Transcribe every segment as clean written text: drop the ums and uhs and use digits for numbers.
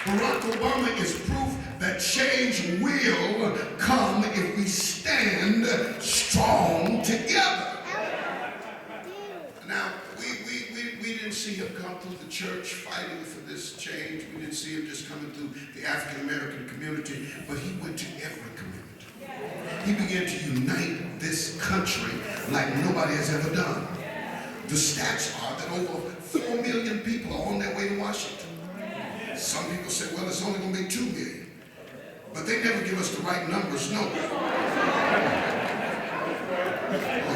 Barack Obama is proof that change will come if we stand strong together. Now, we didn't see him come through the church fighting for this change. We didn't see him just coming through the African American community, but he went to every community. He began to unite this country like nobody has ever done. The stats are that over 4 million people are on their way to Washington. Some people say, well, it's only going to be 2 million. But they never give us the right numbers, no. Oh,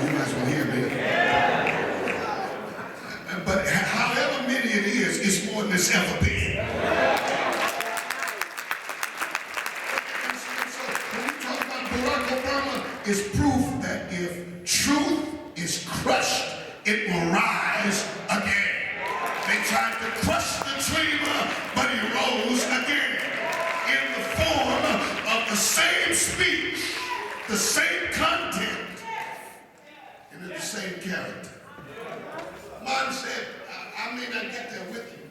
you might as well hear me. But however many it is, it's more than it's ever been. And so when we talk about Barack Obama, it's proof that if truth is crushed, it will rise again. They tried to crush the dreamer, but he rose again in the form of the same speech, the same content, and in the same character. Martin said, I may not get there with you.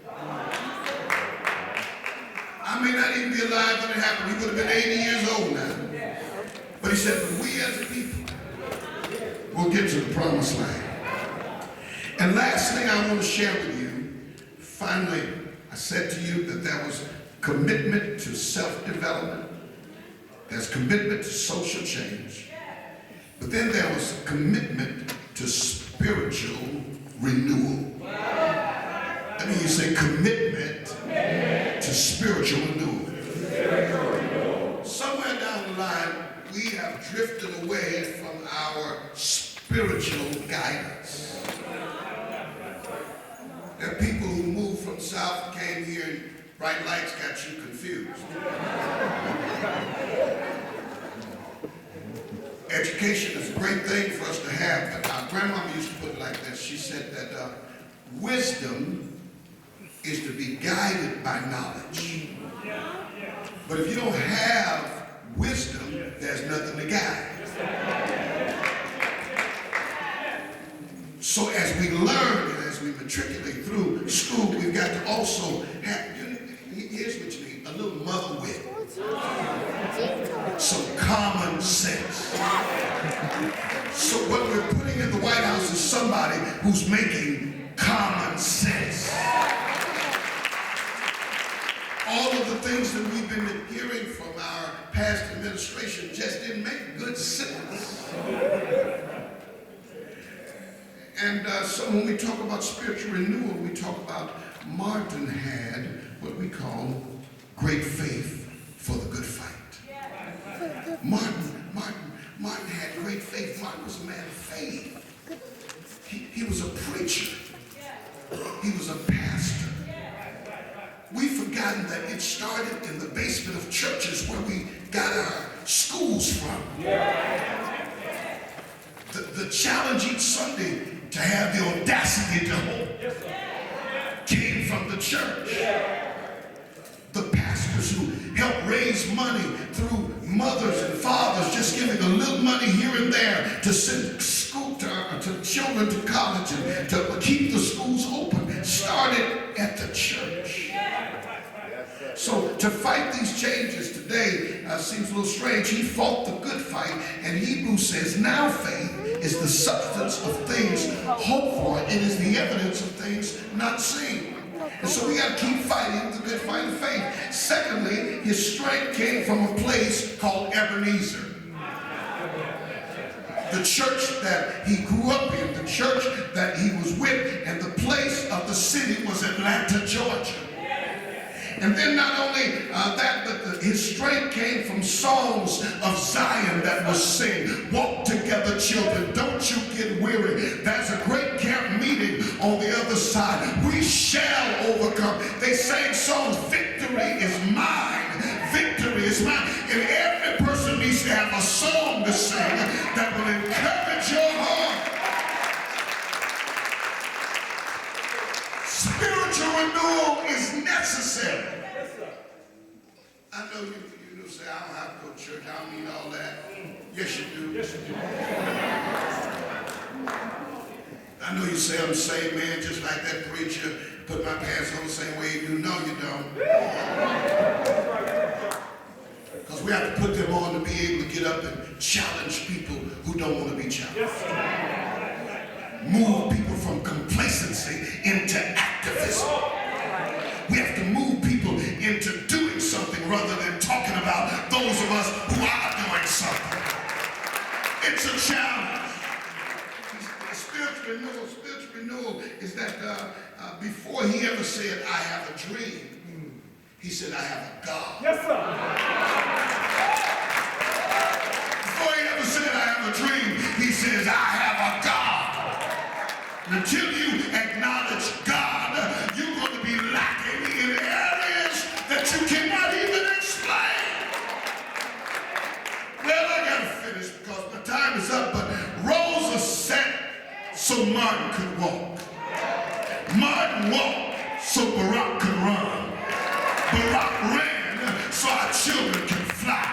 I may not even be alive when it happened. He would have been 80 years old now. But he said, but we as a people will get to the promised land. And last thing I want to share with you, finally, I said to you that there was commitment to self-development. There's commitment to social change. But then there was commitment to spiritual renewal. That means you say commitment to spiritual renewal. Somewhere down the line, we have drifted away from our spiritual guidance. There are people who moved from South, came here, and bright lights got you confused. Education is a great thing for us to have, but our grandmama used to put it like this. She said that wisdom is to be guided by knowledge. But if you don't have wisdom, there's nothing to guide. So as we learn and as we matriculate through school, we've got to also have, here's what you need, a little mother wit. Some common sense. So what we're putting in the White House is somebody who's making common sense. All of the things that we've been hearing from our past administration just didn't make good sense. And so when we talk about spiritual renewal, we talk about Martin had what we call great faith for the good fight. Martin had great faith. Martin was a man of faith. He was a preacher. He was a pastor. We've forgotten that it started in the basement of churches where we got our schools from. The challenge each Sunday to have the audacity to hold came from the church. The pastors who helped raise money through mothers and fathers just giving a little money here and there to send school to children to college and to keep the schools open started at the church. So to fight these changes today seems a little strange. He fought the good fight, and Hebrews says, now faith is the substance of things hoped for. It is the evidence of things not seen. And so we got to keep fighting the good fight of faith. Secondly, his strength came from a place called Ebenezer. The church that he grew up in, the church that he was with, and the place of the city was Atlanta, Georgia. And then not only that, but his strength came from songs of Zion that was sing. Walk together, children, don't you get weary. There's a great camp meeting on the other side. We shall overcome. They sang songs, victory is mine, victory is mine. And every person needs to have a song to sing that will encourage your heart. Spiritual renewal is necessary. I know you say, I don't have to go to church, I don't need all that. Yes, you do. Yes, you do. I know you say I'm the same man, just like that preacher, put my pants on the same way you do. No, you don't. put them on to be able to get up and challenge people who don't want to be challenged. Yes. Move people from complacency into activism. We have to move people into doing something rather than talking about those of us who are doing something. It's a challenge. Spiritual renewal is that before he ever said, I have a dream, he said, I have a God. Yes, sir. Before he ever said, I have a dream, he says, I have a God. And until you acknowledge God, you're going to be lacking in areas that you cannot even explain. Well, I got to finish because my time is up, but Rosa sat so Martin could walk. Martin walked so Barack could run. Barack ran so our children can fly.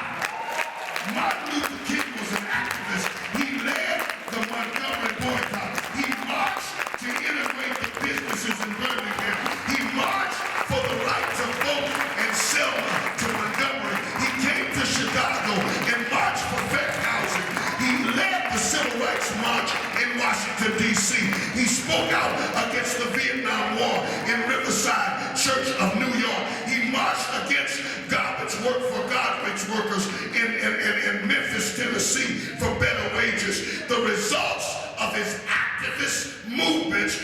Martin Luther King was an activist. He led the Montgomery boycott. He marched to integrate the businesses in Birmingham. He marched for the right to vote in Selma to Montgomery. He came to Chicago and marched for fair housing. He led the Civil Rights March in Washington, D.C. He spoke out against the Vietnam War in Riverside Church of New York. He marched against garbage work for garbage workers in Memphis, Tennessee for better wages. The results of his activist movements